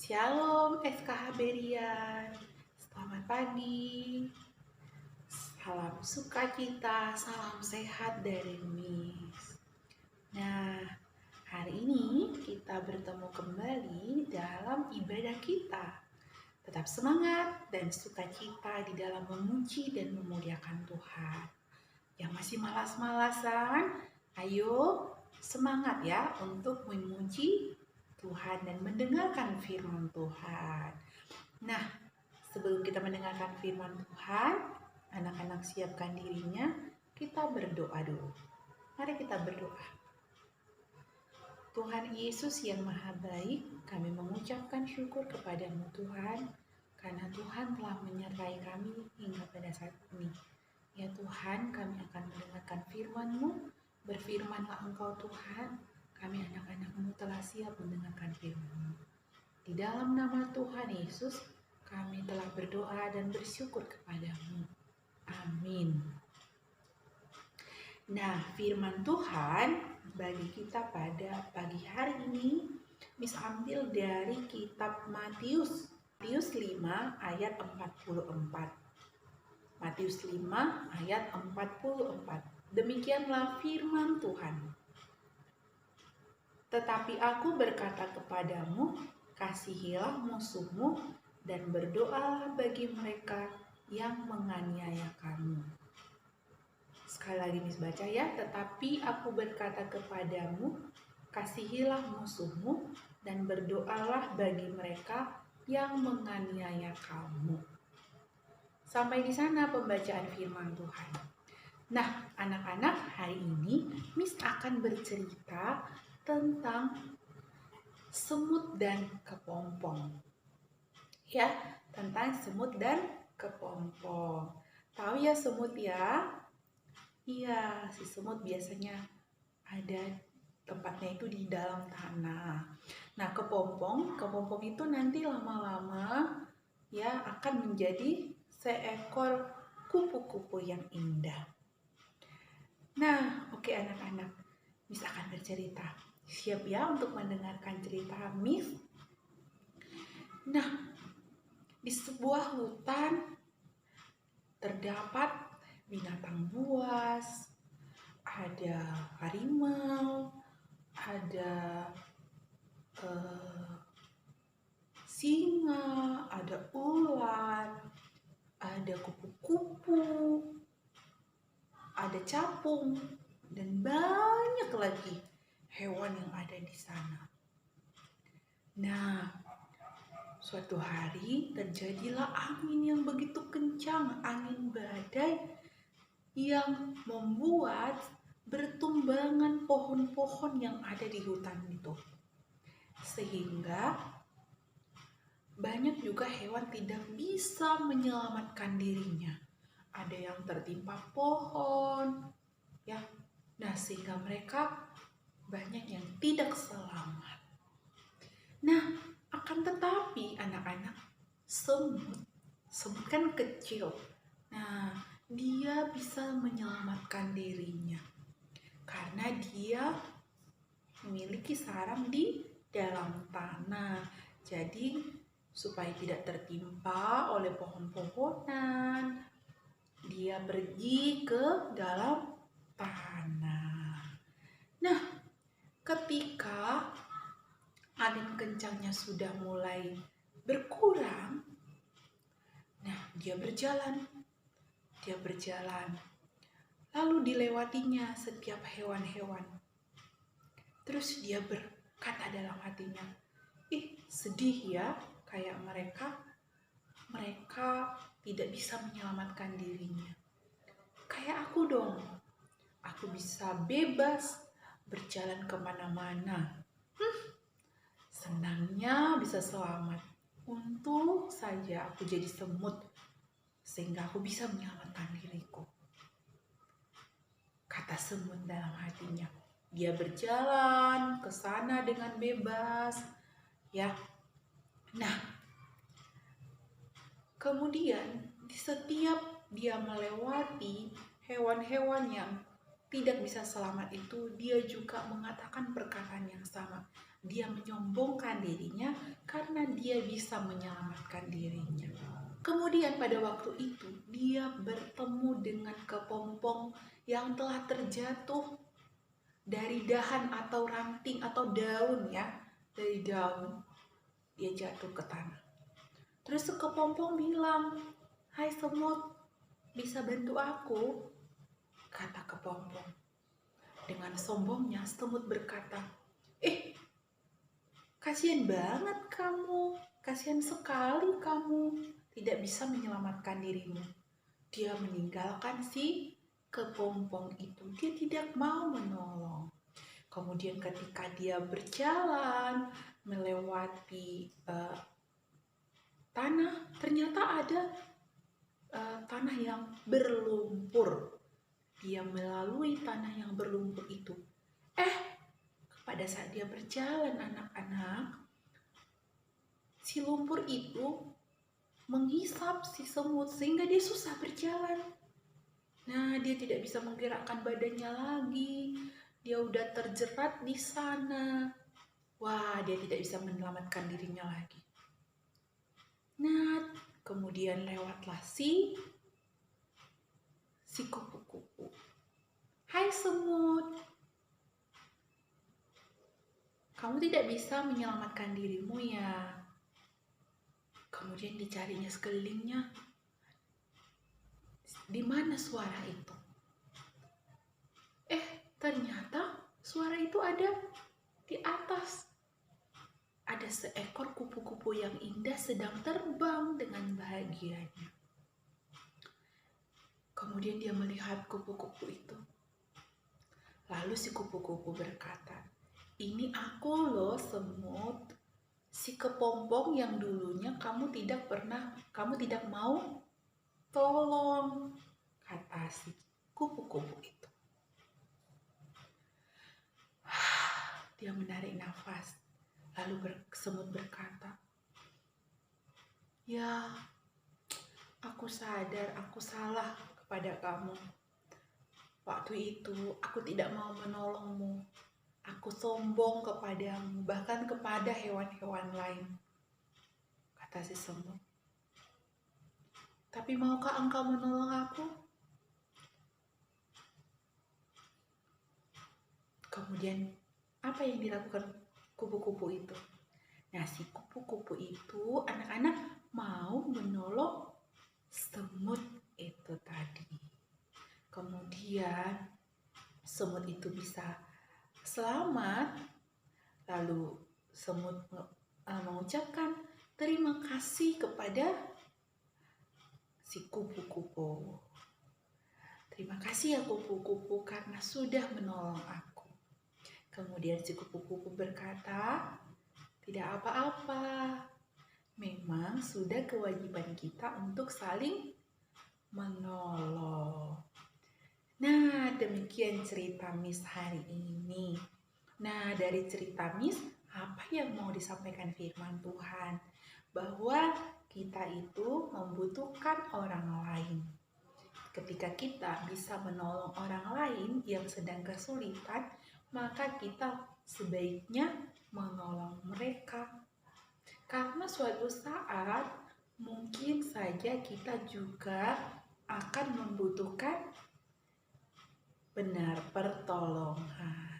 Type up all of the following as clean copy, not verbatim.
Shalom SKH Berian, selamat pagi, salam sukacita, salam sehat dari Miss. Nah, hari ini kita bertemu kembali dalam ibadah kita. Tetap semangat dan sukacita di dalam memuji dan memuliakan Tuhan. Yang masih malas-malasan, ayo semangat ya untuk memuji Tuhan dan mendengarkan firman Tuhan. Nah, sebelum kita mendengarkan firman Tuhan, anak-anak siapkan dirinya, kita berdoa dulu. Mari kita berdoa. Tuhan Yesus yang maha baik, kami mengucapkan syukur kepadamu Tuhan, karena Tuhan telah menyertai kami hingga pada saat ini. Ya Tuhan, kami akan mendengarkan firman-Mu, berfirmanlah Engkau Tuhan, kami anak-anak-Mu telah siap mendengarkan firman-Mu. Di dalam nama Tuhan Yesus, kami telah berdoa dan bersyukur kepadamu. Amin. Nah, firman Tuhan bagi kita pada pagi hari ini, Miss ambil dari kitab Matius 5 ayat 44. Matius 5 ayat 44. Demikianlah firman Tuhan. Tetapi aku berkata kepadamu, kasihilah musuhmu dan berdoalah bagi mereka yang menganiaya kamu. Sekali lagi Miss baca ya, tetapi aku berkata kepadamu, kasihilah musuhmu dan berdoalah bagi mereka yang menganiaya kamu. Sampai di sana pembacaan firman Tuhan. Nah, anak-anak, hari ini Miss akan bercerita tentang semut dan kepompong. Ya, tentang semut dan kepompong. Tahu ya semut ya? Iya, si semut biasanya ada tempatnya itu di dalam tanah. Nah, kepompong itu nanti lama-lama ya akan menjadi seekor kupu-kupu yang indah. Nah, oke anak-anak, Miss akan bercerita. Siap ya untuk mendengarkan cerita Miss? Nah, di sebuah hutan terdapat binatang buas, ada harimau, ada singa, ada ular, ada kupu-kupu, ada capung, dan banyak lagi hewan yang ada di sana. Nah, suatu hari terjadilah angin yang begitu kencang, angin badai yang membuat bertumbangan pohon-pohon yang ada di hutan itu. Sehingga banyak juga hewan tidak bisa menyelamatkan dirinya. Ada yang tertimpa pohon, ya. Nah, sehingga mereka banyak yang tidak selamat. Nah, akan tetapi anak-anak, semut kan kecil. Nah, dia bisa menyelamatkan dirinya karena dia memiliki sarang di dalam tanah. Jadi, supaya tidak tertimpa oleh pohon-pohonan, dia pergi ke dalam tanah. Nah, ketika angin kencangnya sudah mulai berkurang, nah dia berjalan, lalu dilewatinya setiap hewan-hewan. Terus dia berkata dalam hatinya, sedih ya, kayak mereka tidak bisa menyelamatkan dirinya. Kayak aku dong, aku bisa bebas berjalan kemana-mana. Senangnya bisa selamat. Untung saja aku jadi semut, sehingga aku bisa menyelamatkan diriku. Kata semut dalam hatinya. Dia berjalan ke sana dengan bebas. Ya. Nah, kemudian di setiap dia melewati hewan-hewan yang tidak bisa selamat itu, dia juga mengatakan perkataan yang sama. Dia menyombongkan dirinya karena dia bisa menyelamatkan dirinya. Kemudian pada waktu itu dia bertemu dengan kepompong yang telah terjatuh dari dahan atau ranting atau daun ya. Dari daun dia jatuh ke tanah. Terus kepompong bilang, "Hai semut, bisa bantu aku?" Kata kepompong. Dengan sombongnya semut berkata, kasihan banget kamu, kasihan sekali kamu, tidak bisa menyelamatkan dirimu. Dia meninggalkan si kepompong itu, dia tidak mau menolong. Kemudian ketika dia berjalan melewati tanah, ternyata ada tanah yang berlumpur. Dia melalui tanah yang berlumpur itu. Pada saat dia berjalan anak-anak, si lumpur itu menghisap si semut sehingga dia susah berjalan. Nah, dia tidak bisa menggerakkan badannya lagi. Dia udah terjerat di sana. Wah, dia tidak bisa menyelamatkan dirinya lagi. Nah, kemudian lewatlah si kupu-kupu. Hai semut, kamu tidak bisa menyelamatkan dirimu ya. Kemudian dicarinya sekelilingnya. Di mana suara itu? Ternyata suara itu ada di atas. Ada seekor kupu-kupu yang indah sedang terbang dengan bahagianya. Kemudian dia melihat kupu-kupu itu. Lalu si kupu-kupu berkata, "Ini aku loh semut, si kepompong yang dulunya kamu tidak mau tolong," kata si kupu-kupu itu. Dia menarik nafas, lalu semut berkata, "Ya, aku sadar aku salah kepada kamu. Waktu itu aku tidak mau menolongmu. Aku sombong kepadamu, bahkan kepada hewan-hewan lain," kata si semut. "Tapi maukah engkau menolong aku?" Kemudian apa yang dilakukan kupu-kupu itu? Nah, si kupu-kupu itu anak-anak mau menolong semut itu tadi. Kemudian semut itu bisa selamat. Lalu semut mengucapkan terima kasih kepada si kupu-kupu. "Terima kasih ya kupu-kupu karena sudah menolong aku." Kemudian si kupu-kupu berkata, "Tidak apa-apa. Memang sudah kewajiban kita untuk saling menolong." Nah, demikian cerita Miss hari ini. Nah, dari cerita Miss, apa yang mau disampaikan firman Tuhan? Bahwa kita itu membutuhkan orang lain. Ketika kita bisa menolong orang lain yang sedang kesulitan, maka kita sebaiknya menolong mereka. Karena suatu saat mungkin saja kita juga akan membutuhkan pertolongan.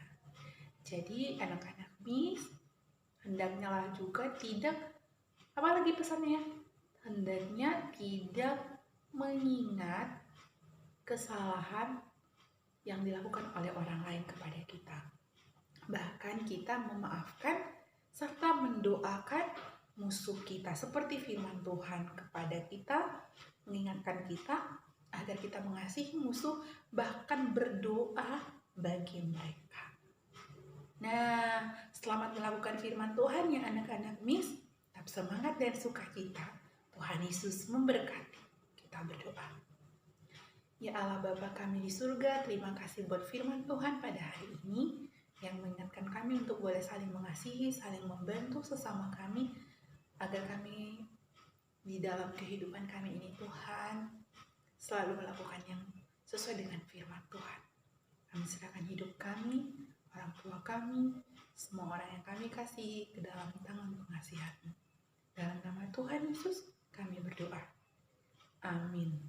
Jadi anak-anak Miss hendaknya juga tidak, apalagi pesannya, hendaknya tidak mengingat kesalahan yang dilakukan oleh orang lain kepada kita. Bahkan kita memaafkan serta mendoakan musuh kita, seperti firman Tuhan kepada kita, mengingatkan kita agar kita mengasihi musuh, bahkan berdoa bagi mereka. Nah, selamat melakukan firman Tuhan ya anak-anak Miss. Tetap semangat dan sukacita. Tuhan Yesus memberkati. Kita berdoa. Ya Allah Bapa kami di surga, terima kasih buat firman Tuhan pada hari ini yang mengingatkan kami untuk boleh saling mengasihi, saling membantu sesama kami, agar kami di dalam kehidupan kami ini Tuhan selalu melakukan yang sesuai dengan firman Tuhan. Kami serahkan hidup kami, orang tua kami, semua orang yang kami kasihi ke dalam tangan pengasihan-Mu. Dalam nama Tuhan Yesus kami berdoa. Amin.